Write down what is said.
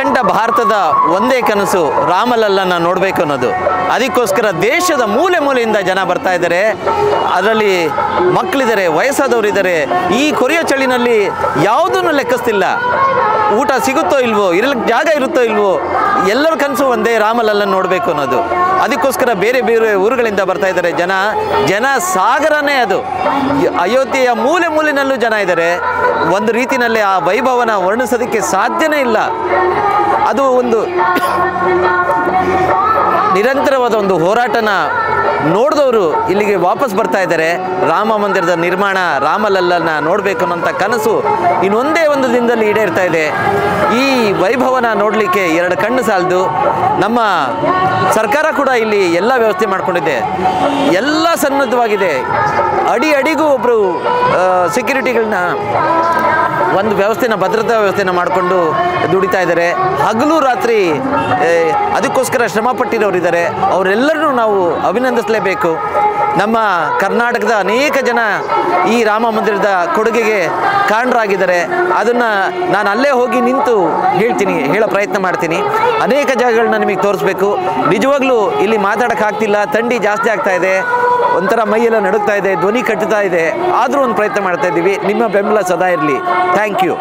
ಅಖಂಡ ಭಾರತದ ಒಂದೇ ಕನಸು ರಾಮಲಲ್ಲನ ನೋಡಬೇಕು ಅನ್ನೋದು. ಅದಕ್ಕೋಸ್ಕರ ದೇಶದ ಮೂಲೆ ಮೂಲೆಯಿಂದ ಜನ ಬರ್ತಾ ಇದ್ದಾರೆ. ಅದರಲ್ಲಿ ಮಕ್ಕಳಿದ್ದಾರೆ, ವಯಸ್ಸಾದವರಿದ್ದಾರೆ. ಈ ಕೊರಿಯೋ ಚಳಿನಲ್ಲಿ ಯಾವುದನ್ನು ಲೆಕ್ಕಿಸ್ತಿಲ್ಲ. ಊಟ ಸಿಗುತ್ತೋ ಇಲ್ವೋ, ಇರಲಿಕ್ಕೆ ಜಾಗ ಇರುತ್ತೋ ಇಲ್ವೋ, ಎಲ್ಲರ ಕನಸು ಒಂದೇ, ರಾಮಲಲ್ಲನ್ ನೋಡಬೇಕು ಅನ್ನೋದು. ಅದಕ್ಕೋಸ್ಕರ ಬೇರೆ ಬೇರೆ ಊರುಗಳಿಂದ ಬರ್ತಾ ಇದ್ದಾರೆ ಜನ ಸಾಗರನೇ ಅದು. ಅಯೋಧ್ಯೆಯ ಮೂಲೆ ಮೂಲೆಯಲ್ಲೂ ಜನ ಇದ್ದಾರೆ. ಒಂದು ರೀತಿಯಲ್ಲಿ ಆ ವೈಭವನ ವರ್ಣಿಸೋದಕ್ಕೆ ಸಾಧ್ಯನೇ ಇಲ್ಲ. ಅದು ಒಂದು ನಿರಂತರವಾದ ಒಂದು ಹೋರಾಟನ ನೋಡಿದವರು ಇಲ್ಲಿಗೆ ವಾಪಸ್ ಬರ್ತಾ ಇದ್ದಾರೆ. ರಾಮ ಮಂದಿರದ ನಿರ್ಮಾಣ, ರಾಮಲಲ್ಲನ ನೋಡಬೇಕು ಅನ್ನೋಂಥ ಕನಸು ಇನ್ನೊಂದೇ ಒಂದು ದಿನದಲ್ಲಿ ಈಡೇರ್ತಾ ಇದೆ. ಈ ವೈಭವನ ನೋಡಲಿಕ್ಕೆ ಎರಡು ಕಣ್ಣು ಸಾಲದು. ನಮ್ಮ ಸರ್ಕಾರ ಕೂಡ ಇಲ್ಲಿ ಎಲ್ಲ ವ್ಯವಸ್ಥೆ ಮಾಡಿಕೊಂಡಿದೆ, ಎಲ್ಲ ಸನ್ನದ್ಧವಾಗಿದೆ. ಅಡಿ ಅಡಿಗೂ ಒಬ್ಬರು ಸೆಕ್ಯೂರಿಟಿಗಳನ್ನ ಒಂದು ವ್ಯವಸ್ಥೆನ, ಭದ್ರತಾ ವ್ಯವಸ್ಥೆನ ಮಾಡಿಕೊಂಡು ದುಡಿತಾ ಇದ್ದಾರೆ. ಹಗಲು ರಾತ್ರಿ ಅದಕ್ಕೋಸ್ಕರ ಶ್ರಮ ಪಟ್ಟಿರೋರಿದ್ದಾರೆ. ಅವರೆಲ್ಲರೂ ನಾವು ಅಭಿನಂದಿಸಲೇಬೇಕು. ನಮ್ಮ ಕರ್ನಾಟಕದ ಅನೇಕ ಜನ ಈ ರಾಮ ಮಂದಿರದ ಕೊಡುಗೆಗೆ ಕಾರಣರಾಗಿದ್ದಾರೆ. ಅದನ್ನು ನಾನು ಅಲ್ಲೇ ಹೋಗಿ ನಿಂತು ಹೇಳೋ ಪ್ರಯತ್ನ ಮಾಡ್ತೀನಿ. ಅನೇಕ ಜಾಗಗಳನ್ನ ನಿಮಗೆ ತೋರಿಸ್ಬೇಕು. ನಿಜವಾಗ್ಲೂ ಇಲ್ಲಿ ಮಾತಾಡೋಕ್ಕಾಗ್ತಿಲ್ಲ, ಥಂಡಿ ಜಾಸ್ತಿ ಆಗ್ತಾ ಇದೆ, ಒಂಥರ ಮೈಯೆಲ್ಲ ನಡುಗ್ತಾ ಇದೆ, ಧ್ವನಿ ಕಟ್ಟುತ್ತಾ ಇದೆ. ಆದರೂ ಒಂದು ಪ್ರಯತ್ನ ಮಾಡ್ತಾ ಇದ್ದೀವಿ. ನಿಮ್ಮ ಬೆಂಬಲ ಸದಾ ಇರಲಿ. Thank you.